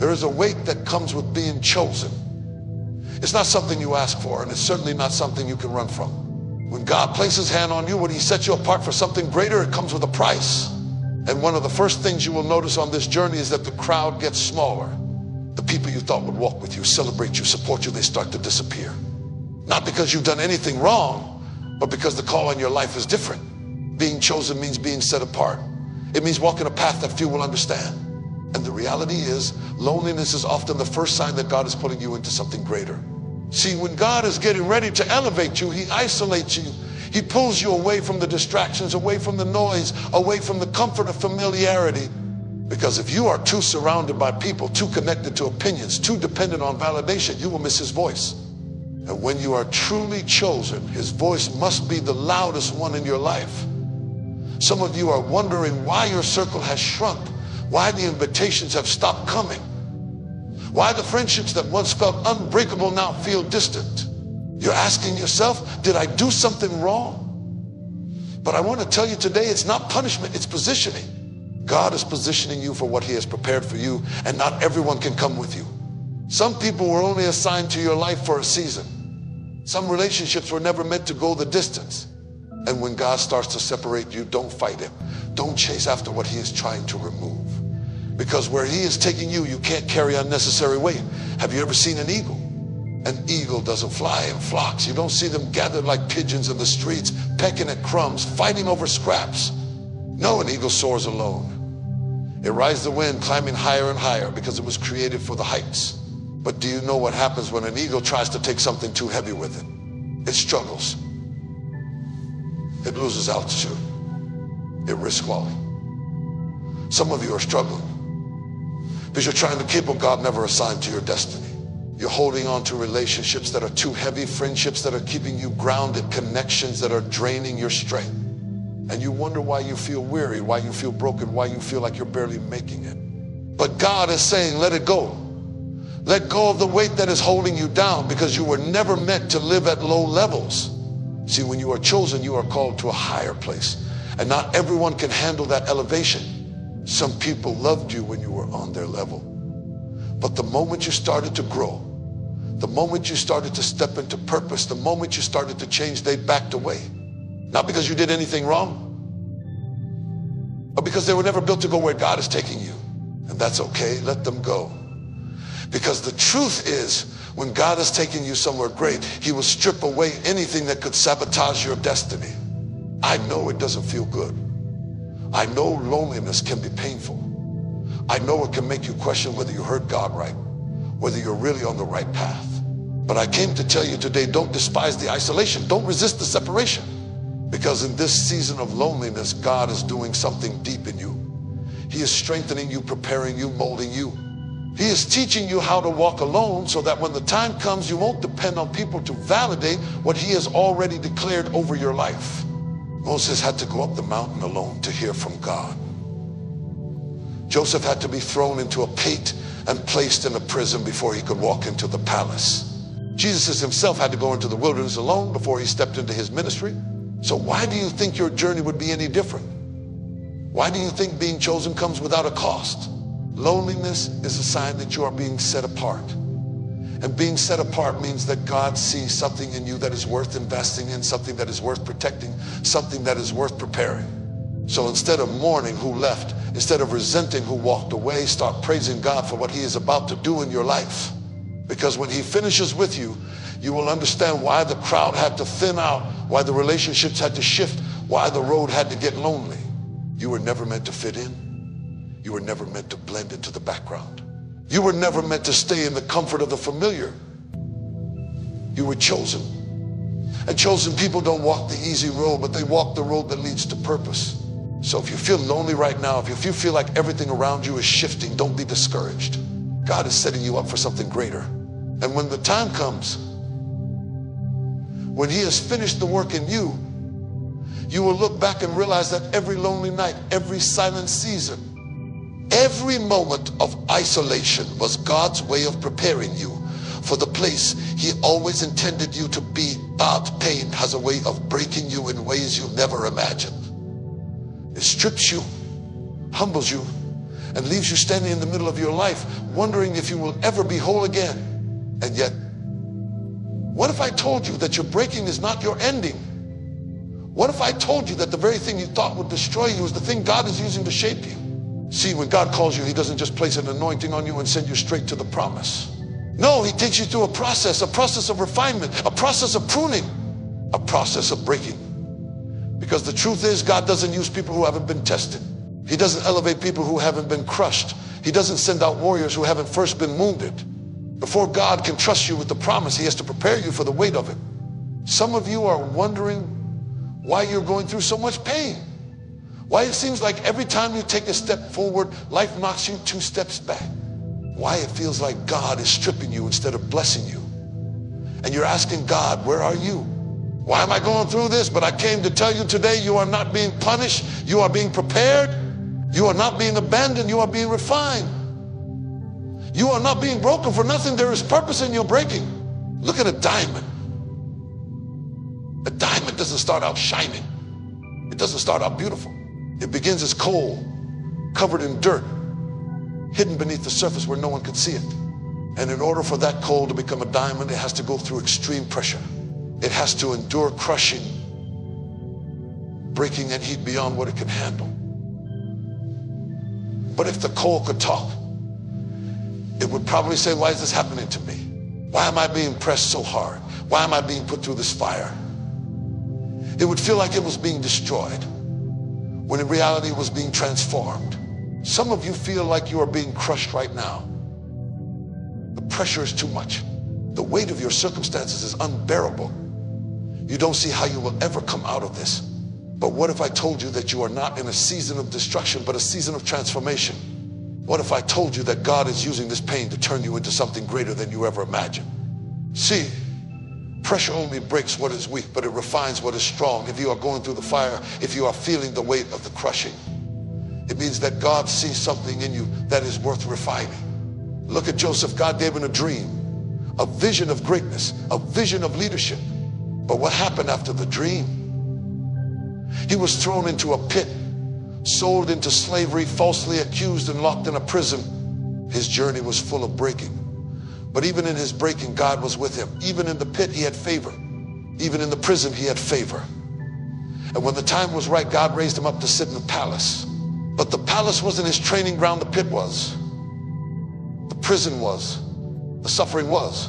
There is a weight that comes with being chosen. It's not something you ask for, and it's certainly not something you can run from. When God places his hand on you, when he sets you apart for something greater, it comes with a price. And one of the first things you will notice on this journey is that the crowd gets smaller. The people you thought would walk with you, celebrate you, support you, they start to disappear. Not because you've done anything wrong, but because the call on your life is different. Being chosen means being set apart. It means walking a path that few will understand. And the reality is, loneliness is often the first sign that God is pulling you into something greater. See, when God is getting ready to elevate you, he isolates you. He pulls you away from the distractions, away from the noise, away from the comfort of familiarity. Because if you are too surrounded by people, too connected to opinions, too dependent on validation, you will miss his voice. And when you are truly chosen, his voice must be the loudest one in your life. Some of you are wondering why your circle has shrunk, why the invitations have stopped coming, why the friendships that once felt unbreakable now feel distant. You're asking yourself, did I do something wrong? But I want to tell you today, it's not punishment, it's positioning. God is positioning you for what he has prepared for you, and not everyone can come with you. Some people were only assigned to your life for a season. Some relationships were never meant to go the distance. And when God starts to separate you, don't fight him. Don't chase after what he is trying to remove. Because where he is taking you, you can't carry unnecessary weight. Have you ever seen an eagle? An eagle doesn't fly in flocks. You don't see them gathered like pigeons in the streets, pecking at crumbs, fighting over scraps. No, an eagle soars alone. It rides the wind, climbing higher and higher because it was created for the heights. But do you know what happens when an eagle tries to take something too heavy with it? It struggles. It loses altitude. It risks falling. Some of you are struggling because you're trying to keep what God never assigned to your destiny. You're holding on to relationships that are too heavy, friendships that are keeping you grounded, connections that are draining your strength. And you wonder why you feel weary, why you feel broken, why you feel like you're barely making it. But God is saying, let it go. Let go of the weight that is holding you down, because you were never meant to live at low levels. See, when you are chosen, you are called to a higher place. And not everyone can handle that elevation. Some people loved you when you were on their level. But the moment you started to grow, the moment you started to step into purpose, the moment you started to change, they backed away. Not because you did anything wrong, but because they were never built to go where God is taking you. And that's okay, let them go. Because the truth is, when God is taking you somewhere great, he will strip away anything that could sabotage your destiny. I know it doesn't feel good. I know loneliness can be painful. I know it can make you question whether you heard God right, whether you're really on the right path. But I came to tell you today, don't despise the isolation. Don't resist the separation. Because in this season of loneliness, God is doing something deep in you. He is strengthening you, preparing you, molding you. He is teaching you how to walk alone so that when the time comes, you won't depend on people to validate what he has already declared over your life. Moses had to go up the mountain alone to hear from God. Joseph had to be thrown into a pit and placed in a prison before he could walk into the palace. Jesus himself had to go into the wilderness alone before he stepped into his ministry. So why do you think your journey would be any different? Why do you think being chosen comes without a cost? Loneliness is a sign that you are being set apart. And being set apart means that God sees something in you that is worth investing in, something that is worth protecting, something that is worth preparing. So instead of mourning who left, instead of resenting who walked away, start praising God for what he is about to do in your life. Because when he finishes with you, you will understand why the crowd had to thin out, why the relationships had to shift, why the road had to get lonely. You were never meant to fit in. You were never meant to blend into the background. You were never meant to stay in the comfort of the familiar. You were chosen. And chosen people don't walk the easy road, but they walk the road that leads to purpose. So if you feel lonely right now, if you feel like everything around you is shifting, don't be discouraged. God is setting you up for something greater. And when the time comes, when he has finished the work in you, you will look back and realize that every lonely night, every silent season, every moment of isolation was God's way of preparing you for the place he always intended you to be. God's pain has a way of breaking you in ways you never imagined. It strips you, humbles you, and leaves you standing in the middle of your life, wondering if you will ever be whole again. And yet, what if I told you that your breaking is not your ending? What if I told you that the very thing you thought would destroy you is the thing God is using to shape you? See, when God calls you, he doesn't just place an anointing on you and send you straight to the promise. No, he takes you through a process of refinement, a process of pruning, a process of breaking. Because the truth is, God doesn't use people who haven't been tested. He doesn't elevate people who haven't been crushed. He doesn't send out warriors who haven't first been wounded. Before God can trust you with the promise, he has to prepare you for the weight of it. Some of you are wondering why you're going through so much pain. Why it seems like every time you take a step forward, life knocks you 2 steps back. Why it feels like God is stripping you instead of blessing you. And you're asking God, where are you? Why am I going through this? But I came to tell you today, you are not being punished. You are being prepared. You are not being abandoned. You are being refined. You are not being broken for nothing. There is purpose in your breaking. Look at a diamond. A diamond doesn't start out shining. It doesn't start out beautiful. It begins as coal, covered in dirt, hidden beneath the surface where no one could see it. And in order for that coal to become a diamond, it has to go through extreme pressure. It has to endure crushing, breaking and heat beyond what it can handle. But if the coal could talk, it would probably say, why is this happening to me? Why am I being pressed so hard? Why am I being put through this fire? It would feel like it was being destroyed, when in reality it was being transformed. Some of you feel like you are being crushed right now. The pressure is too much. The weight of your circumstances is unbearable. You don't see how you will ever come out of this. But what if I told you that you are not in a season of destruction, but a season of transformation? What if I told you that God is using this pain to turn you into something greater than you ever imagined? See, pressure only breaks what is weak, but it refines what is strong. If you are going through the fire, if you are feeling the weight of the crushing, it means that God sees something in you that is worth refining. Look at Joseph. God gave him a dream, a vision of greatness, a vision of leadership. But what happened after the dream? He was thrown into a pit, sold into slavery, falsely accused and locked in a prison. His journey was full of breaking. But even in his breaking, God was with him. Even in the pit, he had favor. Even in the prison, he had favor. And when the time was right, God raised him up to sit in the palace. But the palace wasn't his training ground, the pit was. The prison was. The suffering was.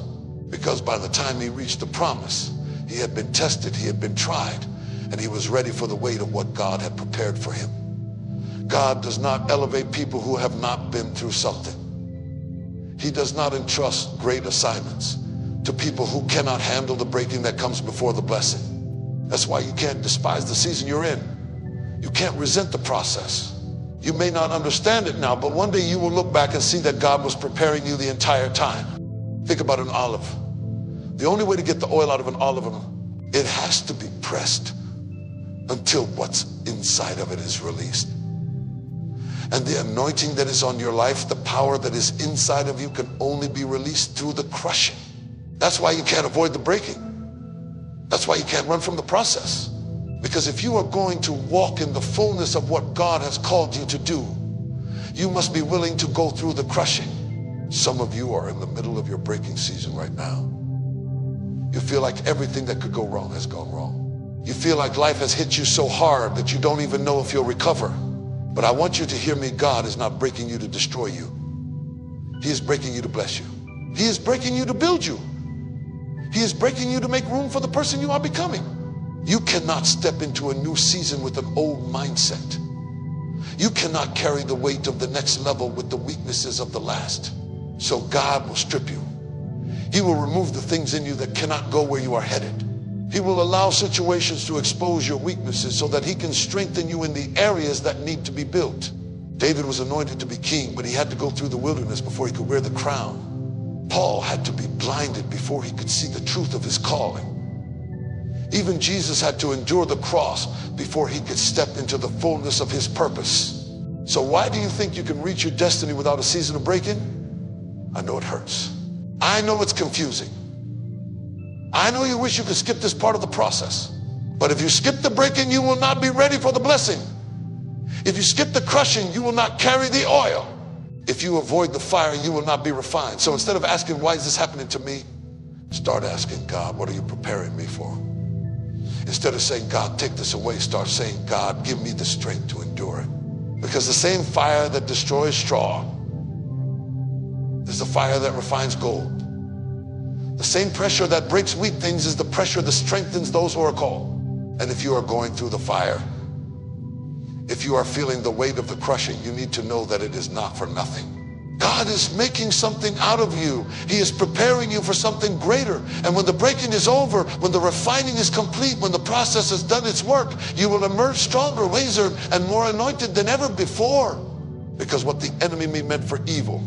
Because by the time he reached the promise, he had been tested, he had been tried, and he was ready for the weight of what God had prepared for him. God does not elevate people who have not been through something. He does not entrust great assignments to people who cannot handle the breaking that comes before the blessing. That's why you can't despise the season you're in. You can't resent the process. You may not understand it now, but one day you will look back and see that God was preparing you the entire time. Think about an olive. The only way to get the oil out of an olive, it has to be pressed until what's inside of it is released. And the anointing that is on your life, the power that is inside of you, can only be released through the crushing. That's why you can't avoid the breaking. That's why you can't run from the process. Because if you are going to walk in the fullness of what God has called you to do, you must be willing to go through the crushing. Some of you are in the middle of your breaking season right now. You feel like everything that could go wrong has gone wrong. You feel like life has hit you so hard that you don't even know if you'll recover. But I want you to hear me. God is not breaking you to destroy you. He is breaking you to bless you. He is breaking you to build you. He is breaking you to make room for the person you are becoming. You cannot step into a new season with an old mindset. You cannot carry the weight of the next level with the weaknesses of the last. So God will strip you. He will remove the things in you that cannot go where you are headed. He will allow situations to expose your weaknesses so that he can strengthen you in the areas that need to be built. David was anointed to be king, but he had to go through the wilderness before he could wear the crown. Paul had to be blinded before he could see the truth of his calling. Even Jesus had to endure the cross before he could step into the fullness of his purpose. So why do you think you can reach your destiny without a season of breaking? I know it hurts. I know it's confusing. I know you wish you could skip this part of the process. But if you skip the breaking, you will not be ready for the blessing. If you skip the crushing, you will not carry the oil. If you avoid the fire, you will not be refined. So instead of asking, why is this happening to me? Start asking, God, what are you preparing me for? Instead of saying, God, take this away, start saying, God, give me the strength to endure it. Because the same fire that destroys straw is the fire that refines gold. The same pressure that breaks weak things is the pressure that strengthens those who are called. And if you are going through the fire, if you are feeling the weight of the crushing, you need to know that it is not for nothing. God is making something out of you. He is preparing you for something greater. And when the breaking is over, when the refining is complete, when the process has done its work, you will emerge stronger, wiser, and more anointed than ever before. Because what the enemy meant for evil,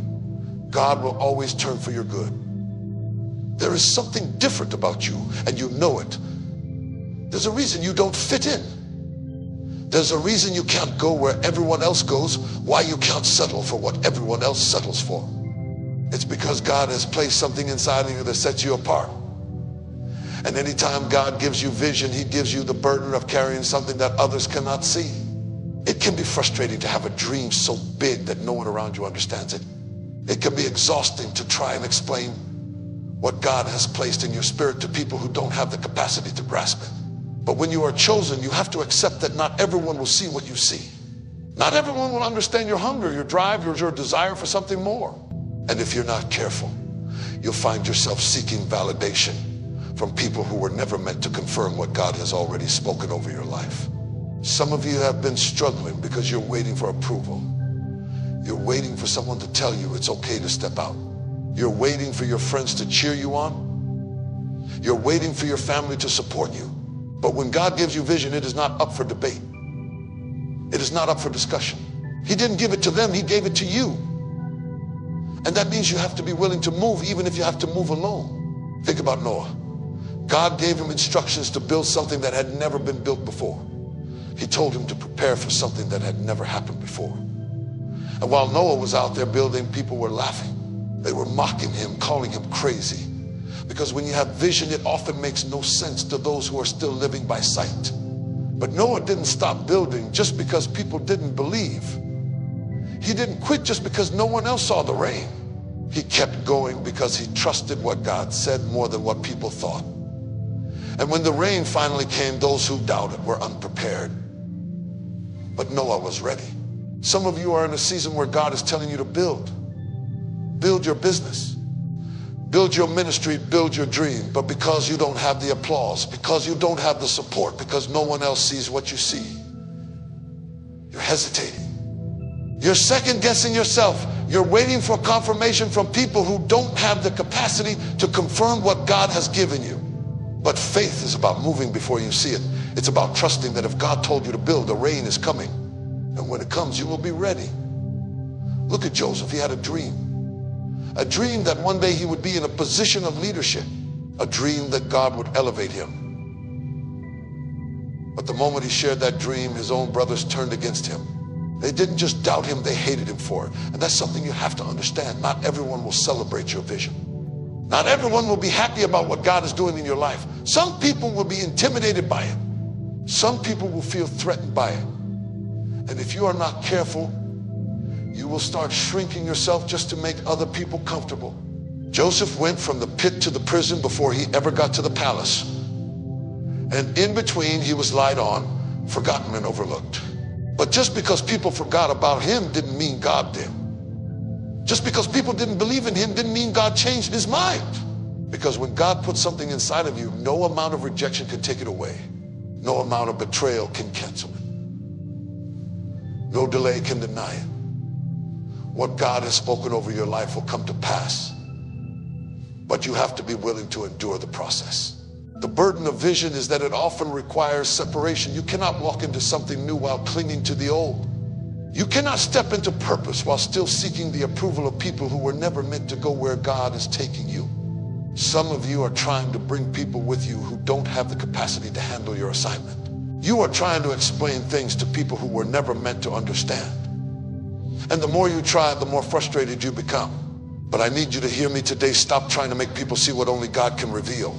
God will always turn for your good. There is something different about you, and you know it. There's a reason you don't fit in. There's a reason you can't go where everyone else goes, why you can't settle for what everyone else settles for. It's because God has placed something inside of you that sets you apart. And anytime God gives you vision, he gives you the burden of carrying something that others cannot see. It can be frustrating to have a dream so big that no one around you understands it. It can be exhausting to try and explain what God has placed in your spirit to people who don't have the capacity to grasp it. But when you are chosen, you have to accept that not everyone will see what you see. Not everyone will understand your hunger, your drive, your desire for something more. And if you're not careful, you'll find yourself seeking validation from people who were never meant to confirm what God has already spoken over your life. Some of you have been struggling because you're waiting for approval. You're waiting for someone to tell you it's okay to step out. You're waiting for your friends to cheer you on. You're waiting for your family to support you. But when God gives you vision, it is not up for debate. It is not up for discussion. He didn't give it to them, he gave it to you. And that means you have to be willing to move, even if you have to move alone. Think about Noah. God gave him instructions to build something that had never been built before. He told him to prepare for something that had never happened before. And while Noah was out there building, people were laughing. They were mocking him, calling him crazy. Because when you have vision, it often makes no sense to those who are still living by sight. But Noah didn't stop building just because people didn't believe. He didn't quit just because no one else saw the rain. He kept going because he trusted what God said more than what people thought. And when the rain finally came, those who doubted were unprepared. But Noah was ready. Some of you are in a season where God is telling you to build. Build your business. Build your ministry, build your dream. But because you don't have the applause, because you don't have the support, because no one else sees what you see, you're hesitating. You're second guessing yourself. You're waiting for confirmation from people who don't have the capacity to confirm what God has given you. But faith is about moving before you see it. It's about trusting that if God told you to build, the rain is coming. And when it comes, you will be ready. Look at Joseph. He had a dream. A dream that one day he would be in a position of leadership. A dream that God would elevate him. But the moment he shared that dream, his own brothers turned against him. They didn't just doubt him, they hated him for it. And that's something you have to understand. Not everyone will celebrate your vision. Not everyone will be happy about what God is doing in your life. Some people will be intimidated by it. Some people will feel threatened by it. And if you are not careful, you will start shrinking yourself just to make other people comfortable. Joseph went from the pit to the prison before he ever got to the palace. And in between, he was lied on, forgotten, and overlooked. But just because people forgot about him didn't mean God did. Just because people didn't believe in him didn't mean God changed his mind. Because when God puts something inside of you, no amount of rejection can take it away. No amount of betrayal can cancel it. No delay can deny it. What God has spoken over your life will come to pass. But you have to be willing to endure the process. The burden of vision is that it often requires separation. You cannot walk into something new while clinging to the old. You cannot step into purpose while still seeking the approval of people who were never meant to go where God is taking you. Some of you are trying to bring people with you who don't have the capacity to handle your assignment. You are trying to explain things to people who were never meant to understand. And the more you try, the more frustrated you become. But I need you to hear me today. Stop trying to make people see what only God can reveal.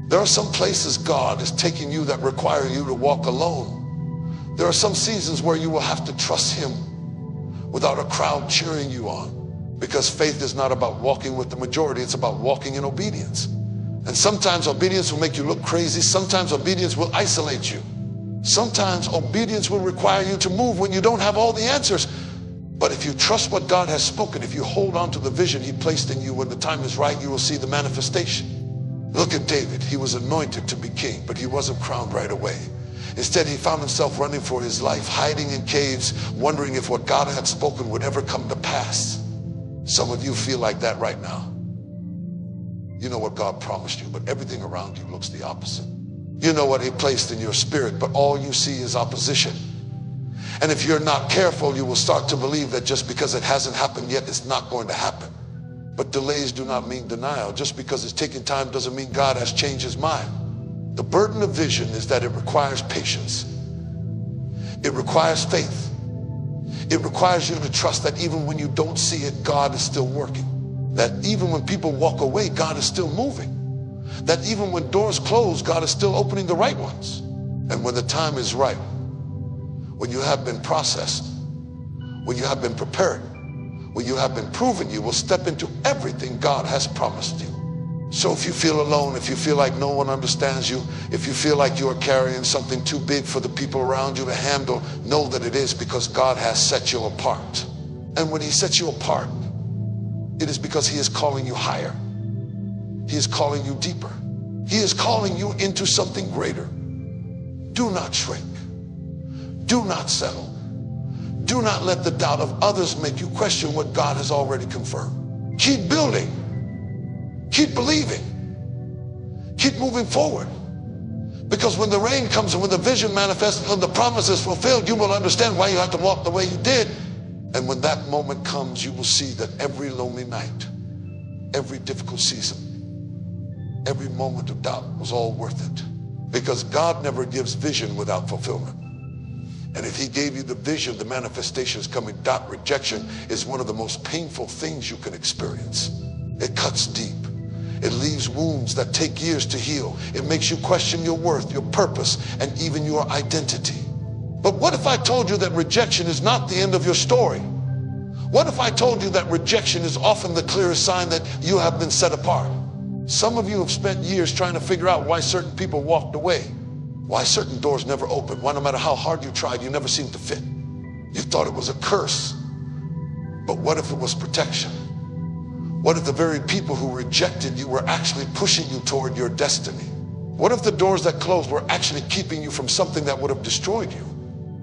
There are some places God is taking you that require you to walk alone. There are some seasons where you will have to trust him without a crowd cheering you on. Because faith is not about walking with the majority, it's about walking in obedience. And sometimes obedience will make you look crazy. Sometimes obedience will isolate you. Sometimes obedience will require you to move when you don't have all the answers. But if you trust what God has spoken, if you hold on to the vision he placed in you, when the time is right, you will see the manifestation. Look at David. He was anointed to be king, but he wasn't crowned right away. Instead, he found himself running for his life, hiding in caves, wondering if what God had spoken would ever come to pass. Some of you feel like that right now. You know what God promised you, but everything around you looks the opposite. You know what he placed in your spirit, but all you see is opposition. And if you're not careful, you will start to believe that just because it hasn't happened yet, it's not going to happen. But delays do not mean denial. Just because it's taking time doesn't mean God has changed his mind. The burden of vision is that it requires patience. It requires faith. It requires you to trust that even when you don't see it, God is still working. That even when people walk away, God is still moving. That even when doors close, God is still opening the right ones. And when the time is right, when you have been processed, when you have been prepared, when you have been proven, you will step into everything God has promised you. So if you feel alone, if you feel like no one understands you, if you feel like you are carrying something too big for the people around you to handle, know that it is because God has set you apart. And when he sets you apart, it is because he is calling you higher. He is calling you deeper. He is calling you into something greater. Do not shrink. Do not settle. Do not let the doubt of others make you question what God has already confirmed. Keep building. Keep believing. Keep moving forward. Because when the rain comes and when the vision manifests and the promise is fulfilled, you will understand why you have to walk the way you did. And when that moment comes, you will see that every lonely night, every difficult season, every moment of doubt was all worth it. Because God never gives vision without fulfillment. And if he gave you the vision, the manifestation is coming. Rejection is one of the most painful things you can experience. It cuts deep. It leaves wounds that take years to heal. It makes you question your worth, your purpose, and even your identity. But what if I told you that rejection is not the end of your story? What if I told you that rejection is often the clearest sign that you have been set apart? Some of you have spent years trying to figure out why certain people walked away, why certain doors never opened, why no matter how hard you tried, you never seemed to fit. You thought it was a curse. But what if it was protection? What if the very people who rejected you were actually pushing you toward your destiny? What if the doors that closed were actually keeping you from something that would have destroyed you?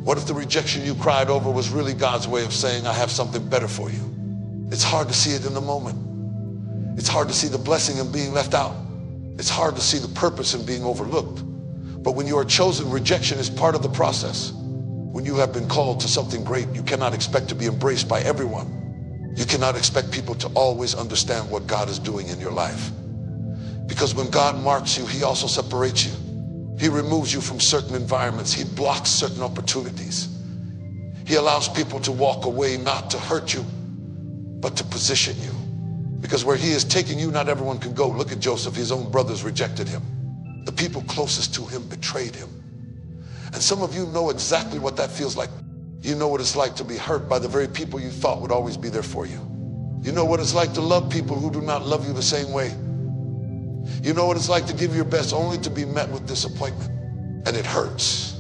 What if the rejection you cried over was really God's way of saying, I have something better for you? It's hard to see it in the moment. It's hard to see the blessing in being left out. It's hard to see the purpose in being overlooked. But when you are chosen, rejection is part of the process. When you have been called to something great, you cannot expect to be embraced by everyone. You cannot expect people to always understand what God is doing in your life. Because when God marks you, he also separates you. He removes you from certain environments. He blocks certain opportunities. He allows people to walk away, not to hurt you, but to position you. Because where he is taking you, not everyone can go. Look at Joseph. His own brothers rejected him. The people closest to him betrayed him. And some of you know exactly what that feels like. You know what it's like to be hurt by the very people you thought would always be there for you. You know what it's like to love people who do not love you the same way. You know what it's like to give your best only to be met with disappointment. And it hurts.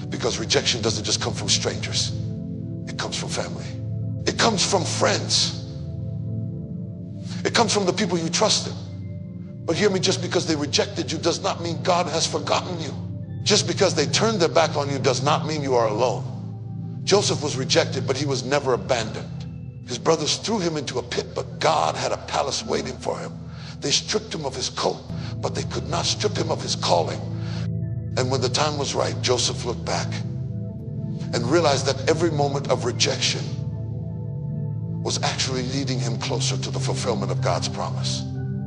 Because rejection doesn't just come from strangers. It comes from family. It comes from friends. It comes from the people you trusted. But hear me, just because they rejected you does not mean God has forgotten you. Just because they turned their back on you does not mean you are alone. Joseph was rejected, but he was never abandoned. His brothers threw him into a pit, but God had a palace waiting for him. They stripped him of his coat, but they could not strip him of his calling. And when the time was right, Joseph looked back and realized that every moment of rejection was actually leading him closer to the fulfillment of God's promise.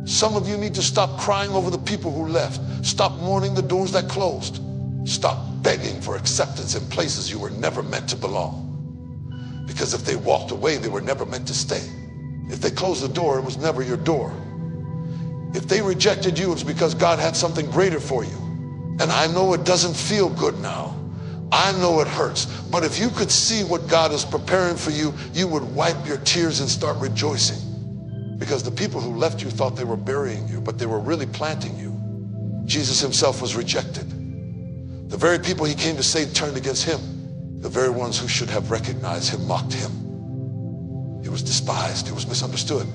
Some of you need to stop crying over the people who left. Stop mourning the doors that closed. Stop begging for acceptance in places you were never meant to belong. Because if they walked away, they were never meant to stay. If they closed the door, it was never your door. If they rejected you, it's because God had something greater for you. And I know it doesn't feel good now. I know it hurts, but if you could see what God is preparing for you, you would wipe your tears and start rejoicing. Because the people who left you thought they were burying you, but they were really planting you. Jesus himself was rejected. The very people he came to save turned against him. The very ones who should have recognized him mocked him. He was despised. He was misunderstood.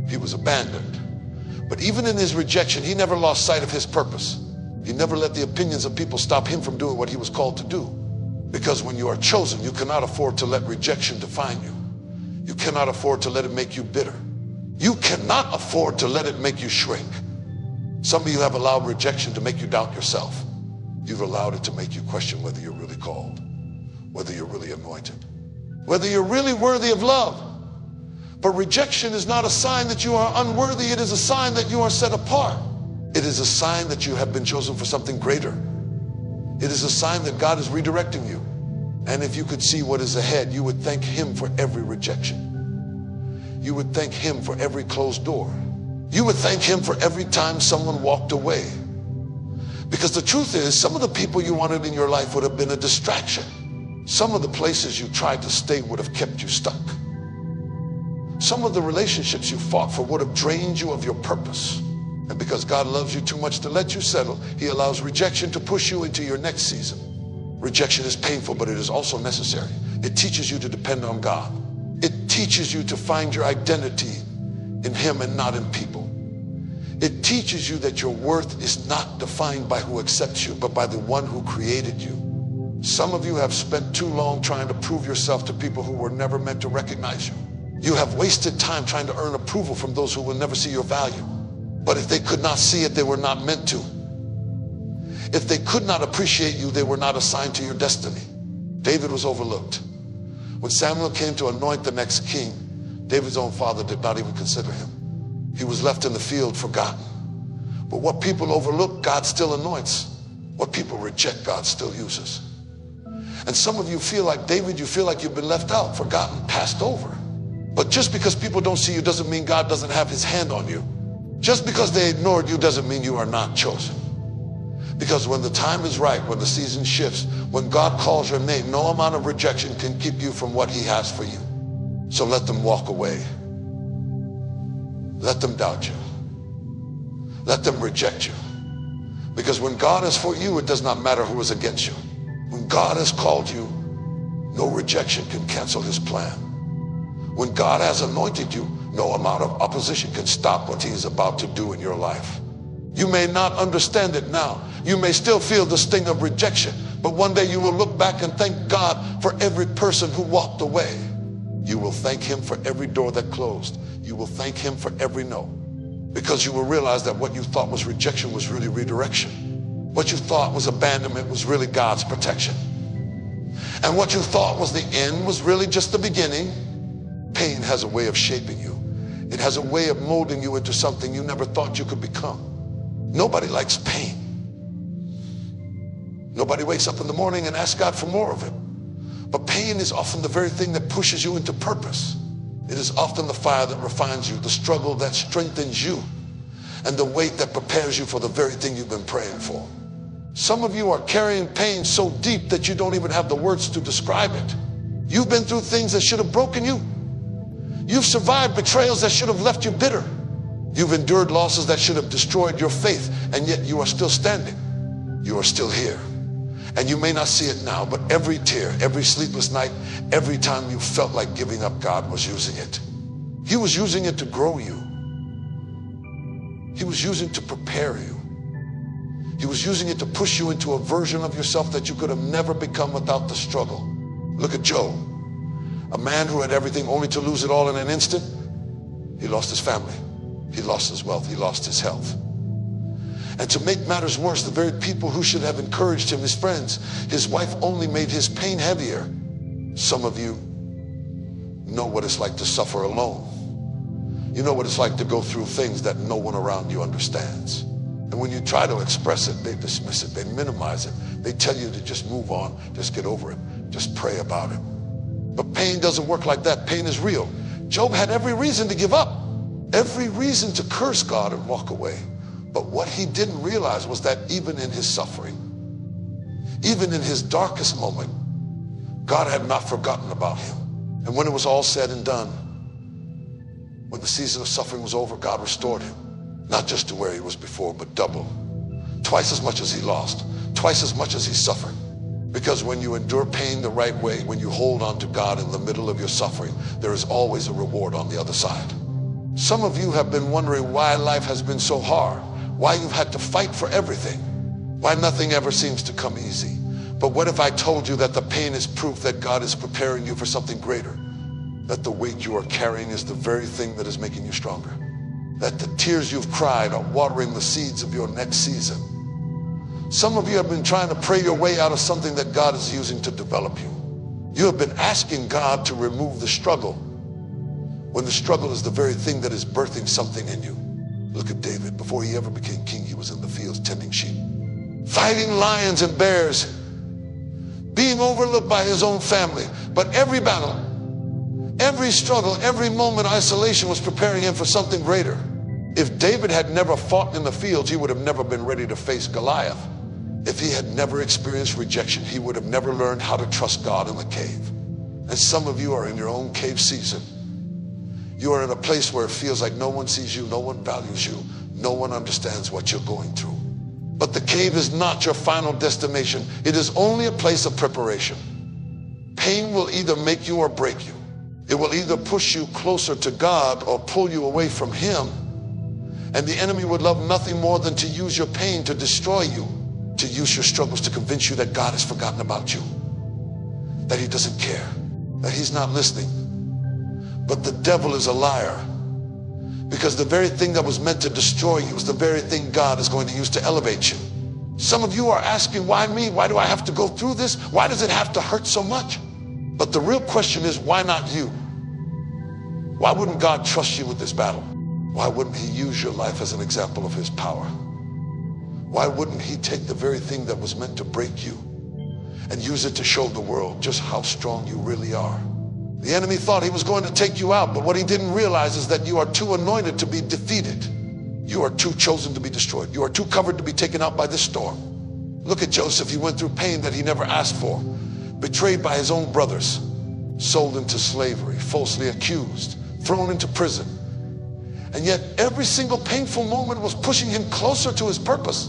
He was abandoned. But even in his rejection, he never lost sight of his purpose. He never let the opinions of people stop him from doing what he was called to do. Because when you are chosen, you cannot afford to let rejection define you. You cannot afford to let it make you bitter. You cannot afford to let it make you shrink. Some of you have allowed rejection to make you doubt yourself. You've allowed it to make you question whether you're really called, whether you're really anointed, whether you're really worthy of love. But rejection is not a sign that you are unworthy. It is a sign that you are set apart. It is a sign that you have been chosen for something greater. It is a sign that God is redirecting you. And if you could see what is ahead, you would thank him for every rejection. You would thank him for every closed door. You would thank him for every time someone walked away. Because the truth is, some of the people you wanted in your life would have been a distraction. Some of the places you tried to stay would have kept you stuck. Some of the relationships you fought for would have drained you of your purpose. And because God loves you too much to let you settle, he allows rejection to push you into your next season. Rejection is painful, but it is also necessary. It teaches you to depend on God. It teaches you to find your identity in him and not in people. It teaches you that your worth is not defined by who accepts you, but by the one who created you. Some of you have spent too long trying to prove yourself to people who were never meant to recognize you. You have wasted time trying to earn approval from those who will never see your value. But if they could not see it, they were not meant to. If they could not appreciate you, they were not assigned to your destiny. David was overlooked. When Samuel came to anoint the next king, David's own father did not even consider him. He was left in the field forgotten. But what people overlook, God still anoints. What people reject, God still uses. And some of you feel like David, you feel like you've been left out, forgotten, passed over. But just because people don't see you doesn't mean God doesn't have his hand on you. Just because they ignored you doesn't mean you are not chosen. Because when the time is right, when the season shifts, when God calls your name, no amount of rejection can keep you from what he has for you. So let them walk away. Let them doubt you. Let them reject you. Because when God is for you, it does not matter who is against you. When God has called you, no rejection can cancel his plan. When God has anointed you, no amount of opposition can stop what he is about to do in your life. You may not understand it now. You may still feel the sting of rejection, but one day you will look back and thank God for every person who walked away. You will thank him for every door that closed. You will thank him for every no, because you will realize that what you thought was rejection was really redirection. What you thought was abandonment was really God's protection. And what you thought was the end was really just the beginning. Pain has a way of shaping you. It has a way of molding you into something you never thought you could become. Nobody likes pain. Nobody wakes up in the morning and asks God for more of it. But pain is often the very thing that pushes you into purpose. It is often the fire that refines you, the struggle that strengthens you, and the weight that prepares you for the very thing you've been praying for. Some of you are carrying pain so deep that you don't even have the words to describe it. You've been through things that should have broken you. You've survived betrayals that should have left you bitter. You've endured losses that should have destroyed your faith, and yet you are still standing. You are still here. And you may not see it now, but every tear, every sleepless night, every time you felt like giving up, God was using it. He was using it to grow you. He was using it to prepare you. He was using it to push you into a version of yourself that you could have never become without the struggle. Look at Job, a man who had everything only to lose it all in an instant. He lost his family. He lost his wealth. He lost his health. And to make matters worse, the very people who should have encouraged him, his friends, his wife, only made his pain heavier. Some of you know what it's like to suffer alone. You know what it's like to go through things that no one around you understands. And when you try to express it, they dismiss it, they minimize it. They tell you to just move on, just get over it, just pray about it. But pain doesn't work like that. Pain is real. Job had every reason to give up, every reason to curse God and walk away. But what he didn't realize was that even in his suffering, Even in his darkest moment, God had not forgotten about him. And when it was all said and done, when the season of suffering was over, God restored him, not just to where he was before, but double, twice as much as he lost, twice as much as he suffered. Because when you endure pain the right way, when you hold on to God in the middle of your suffering, there is always a reward on the other side. Some of you have been wondering why life has been so hard, why you've had to fight for everything, why nothing ever seems to come easy. But what if I told you that the pain is proof that God is preparing you for something greater? That the weight you are carrying is the very thing that is making you stronger. That the tears you've cried are watering the seeds of your next season. Some of you have been trying to pray your way out of something that God is using to develop you. You have been asking God to remove the struggle, when the struggle is the very thing that is birthing something in you. Look at David. Before he ever became king, he was in the fields tending sheep, fighting lions and bears, being overlooked by his own family. But every battle, every struggle, every moment of isolation was preparing him for something greater. If David had never fought in the fields, he would have never been ready to face Goliath. If he had never experienced rejection, he would have never learned how to trust God in the cave. And some of you are in your own cave season. You are in a place where it feels like no one sees you, no one values you, no one understands what you're going through. But the cave is not your final destination. It is only a place of preparation. Pain will either make you or break you. It will either push you closer to God or pull you away from him. And the enemy would love nothing more than to use your pain to destroy you, to use your struggles to convince you that God has forgotten about you, that he doesn't care, that he's not listening. But the devil is a liar, because the very thing that was meant to destroy you is the very thing God is going to use to elevate you. Some of you are asking, why me? Why do I have to go through this? Why does it have to hurt so much? But the real question is, why not you? Why wouldn't God trust you with this battle? Why wouldn't he use your life as an example of his power? Why wouldn't he take the very thing that was meant to break you and use it to show the world just how strong you really are? The enemy thought he was going to take you out, but what he didn't realize is that you are too anointed to be defeated. You are too chosen to be destroyed. You are too covered to be taken out by this storm. Look at Joseph. He went through pain that he never asked for, betrayed by his own brothers, sold into slavery, falsely accused, thrown into prison. And yet every single painful moment was pushing him closer to his purpose,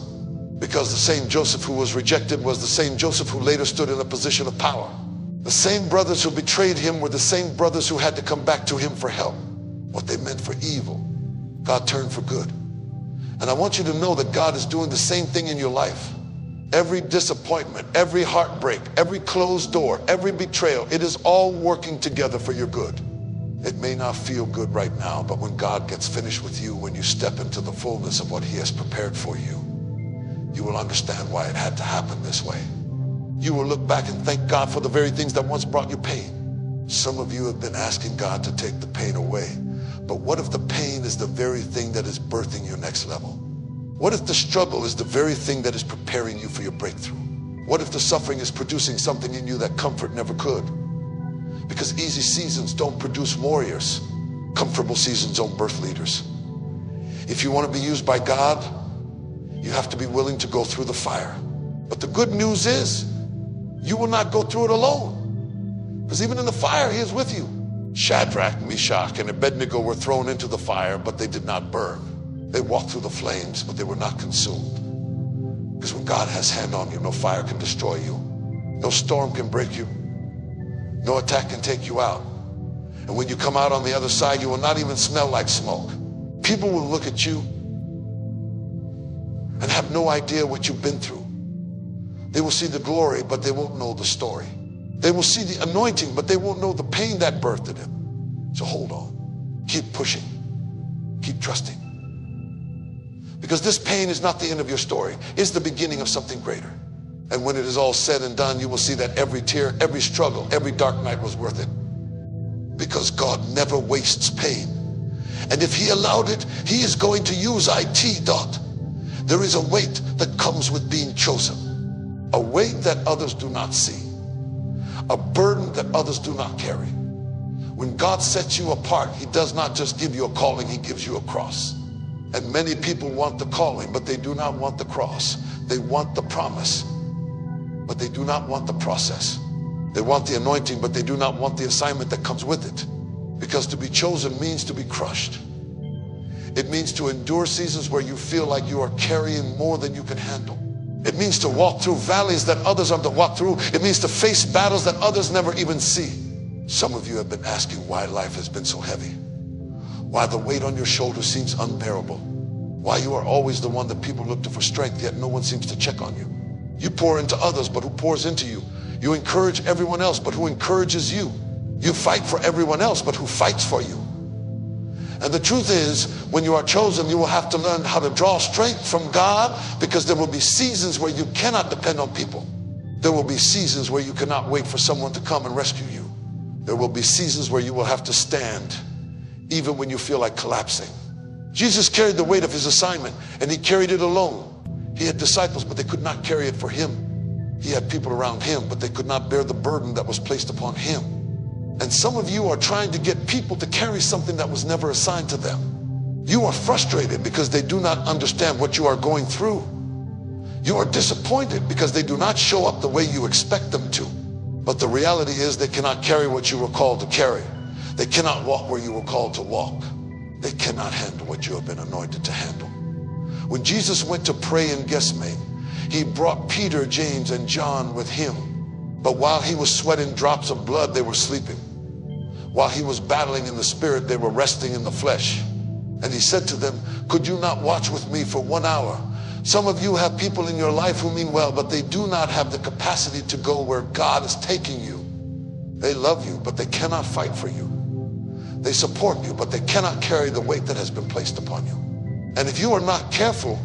because the same Joseph who was rejected was the same Joseph who later stood in a position of power. The same brothers who betrayed him were the same brothers who had to come back to him for help. What they meant for evil, God turned for good. And I want you to know that God is doing the same thing in your life. Every disappointment, every heartbreak, every closed door, every betrayal, it is all working together for your good. It may not feel good right now, but when God gets finished with you, when you step into the fullness of what he has prepared for you, you will understand why it had to happen this way. You will look back and thank God for the very things that once brought you pain. Some of you have been asking God to take the pain away. But what if the pain is the very thing that is birthing your next level? What if the struggle is the very thing that is preparing you for your breakthrough? What if the suffering is producing something in you that comfort never could? Because easy seasons don't produce warriors. Comfortable seasons don't birth leaders. If you want to be used by God, you have to be willing to go through the fire. But the good news is, you will not go through it alone. Because even in the fire, he is with you. Shadrach, Meshach, and Abednego were thrown into the fire, but they did not burn. They walked through the flames, but they were not consumed. Because when God has hand on you, no fire can destroy you. No storm can break you. No attack can take you out. And when you come out on the other side, you will not even smell like smoke. People will look at you and have no idea what you've been through. They will see the glory, but they won't know the story. They will see the anointing, but they won't know the pain that birthed it. So hold on. Keep pushing. Keep trusting. Because this pain is not the end of your story. It's the beginning of something greater. And when it is all said and done, you will see that every tear, every struggle, every dark night was worth it. Because God never wastes pain. And if he allowed it, he is going to use IT. There is a weight that comes with being chosen. A weight that others do not see. A burden that others do not carry. When God sets you apart, he does not just give you a calling, he gives you a cross. And many people want the calling, but they do not want the cross. They want the promise. but they do not want the process. They want the anointing, but they do not want the assignment that comes with it. Because to be chosen means to be crushed. It means to endure seasons where you feel like you are carrying more than you can handle. It means to walk through valleys that others have to walk through. It means to face battles that others never even see. Some of you have been asking why life has been so heavy, why the weight on your shoulders seems unbearable, why you are always the one that people look to for strength, yet no one seems to check on you. You pour into others, but who pours into you? You encourage everyone else, but who encourages you? You fight for everyone else, but who fights for you? And the truth is, when you are chosen, you will have to learn how to draw strength from God, because there will be seasons where you cannot depend on people. There will be seasons where you cannot wait for someone to come and rescue you. There will be seasons where you will have to stand, even when you feel like collapsing. Jesus carried the weight of his assignment, and he carried it alone. He had disciples, but they could not carry it for him. He had people around him, but they could not bear the burden that was placed upon him. And some of you are trying to get people to carry something that was never assigned to them. You are frustrated because they do not understand what you are going through. You are disappointed because they do not show up the way you expect them to. But the reality is they cannot carry what you were called to carry. They cannot walk where you were called to walk. They cannot handle what you have been anointed to handle. When Jesus went to pray in Gethsemane, he brought Peter, James, and John with him. But while he was sweating drops of blood, they were sleeping. While he was battling in the spirit, they were resting in the flesh. And he said to them, could you not watch with me for 1 hour? Some of you have people in your life who mean well, but they do not have the capacity to go where God is taking you. They love you, but they cannot fight for you. They support you, but they cannot carry the weight that has been placed upon you. And if you are not careful,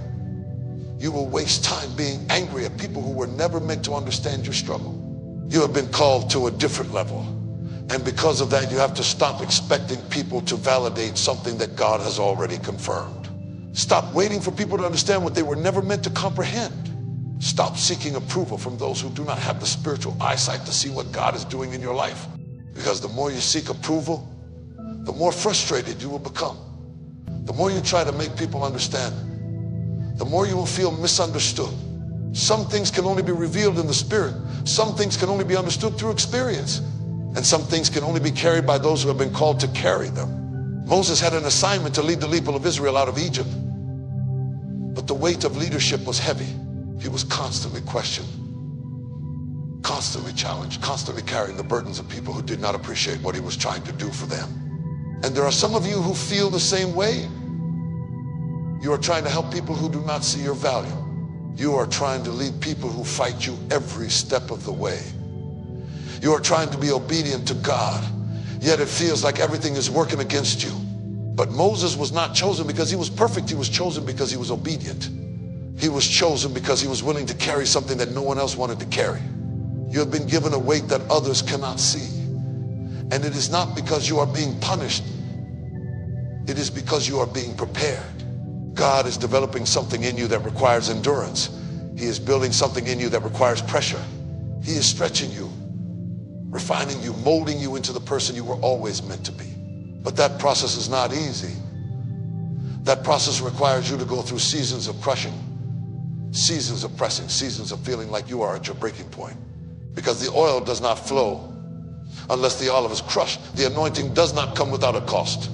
you will waste time being angry at people who were never meant to understand your struggle. You have been called to a different level. And because of that, you have to stop expecting people to validate something that God has already confirmed. Stop waiting for people to understand what they were never meant to comprehend. Stop seeking approval from those who do not have the spiritual eyesight to see what God is doing in your life. Because the more you seek approval, the more frustrated you will become. The more you try to make people understand, the more you will feel misunderstood. Some things can only be revealed in the spirit. Some things can only be understood through experience. And some things can only be carried by those who have been called to carry them. Moses had an assignment to lead the people of Israel out of Egypt. But the weight of leadership was heavy. He was constantly questioned, constantly challenged, constantly carrying the burdens of people who did not appreciate what he was trying to do for them. And there are some of you who feel the same way. You are trying to help people who do not see your value. You are trying to lead people who fight you every step of the way. You are trying to be obedient to God, yet it feels like everything is working against you. But Moses was not chosen because he was perfect. He was chosen because he was obedient. He was chosen because he was willing to carry something that no one else wanted to carry. You have been given a weight that others cannot see. And it is not because you are being punished. It is because you are being prepared. God is developing something in you that requires endurance. He is building something in you that requires pressure. He is stretching you, refining you, molding you into the person you were always meant to be. But that process is not easy. That process requires you to go through seasons of crushing, seasons of pressing, seasons of feeling like you are at your breaking point. Because the oil does not flow unless the olive is crushed. The anointing does not come without a cost.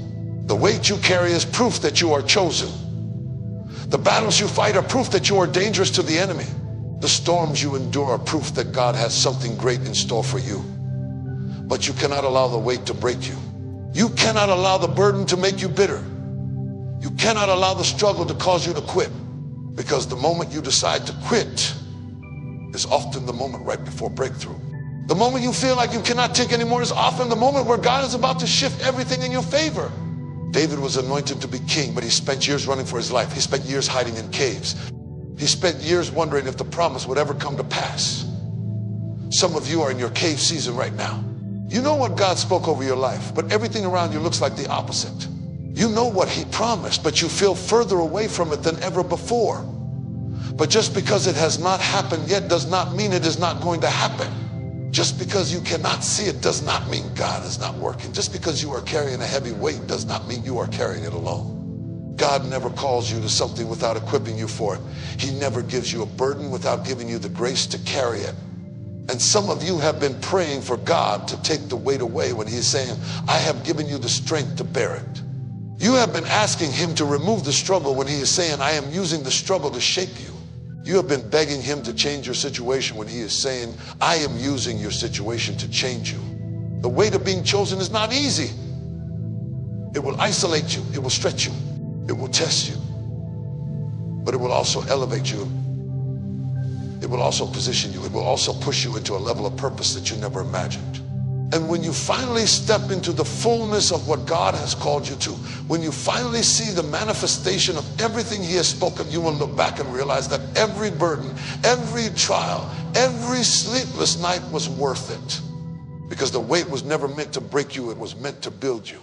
The weight you carry is proof that you are chosen. The battles you fight are proof that you are dangerous to the enemy. The storms you endure are proof that God has something great in store for you. But you cannot allow the weight to break you. You cannot allow the burden to make you bitter. You cannot allow the struggle to cause you to quit. Because the moment you decide to quit is often the moment right before breakthrough. The moment you feel like you cannot take anymore is often the moment where God is about to shift everything in your favor. David was anointed to be king, but he spent years running for his life. He spent years hiding in caves. He spent years wondering if the promise would ever come to pass. Some of you are in your cave season right now. You know what God spoke over your life, but everything around you looks like the opposite. You know what he promised, but you feel further away from it than ever before. But just because it has not happened yet does not mean it is not going to happen. Just because you cannot see it does not mean God is not working. Just because you are carrying a heavy weight does not mean you are carrying it alone. God never calls you to something without equipping you for it. He never gives you a burden without giving you the grace to carry it. And some of you have been praying for God to take the weight away when he's saying, I have given you the strength to bear it. You have been asking him to remove the struggle when he is saying, I am using the struggle to shape you. You have been begging him to change your situation when he is saying, I am using your situation to change you. The weight of being chosen is not easy. It will isolate you. It will stretch you. It will test you. But it will also elevate you. It will also position you. It will also push you into a level of purpose that you never imagined. And when you finally step into the fullness of what God has called you to, when you finally see the manifestation of everything he has spoken, you will look back and realize that every burden, every trial, every sleepless night was worth it. Because the weight was never meant to break you, it was meant to build you.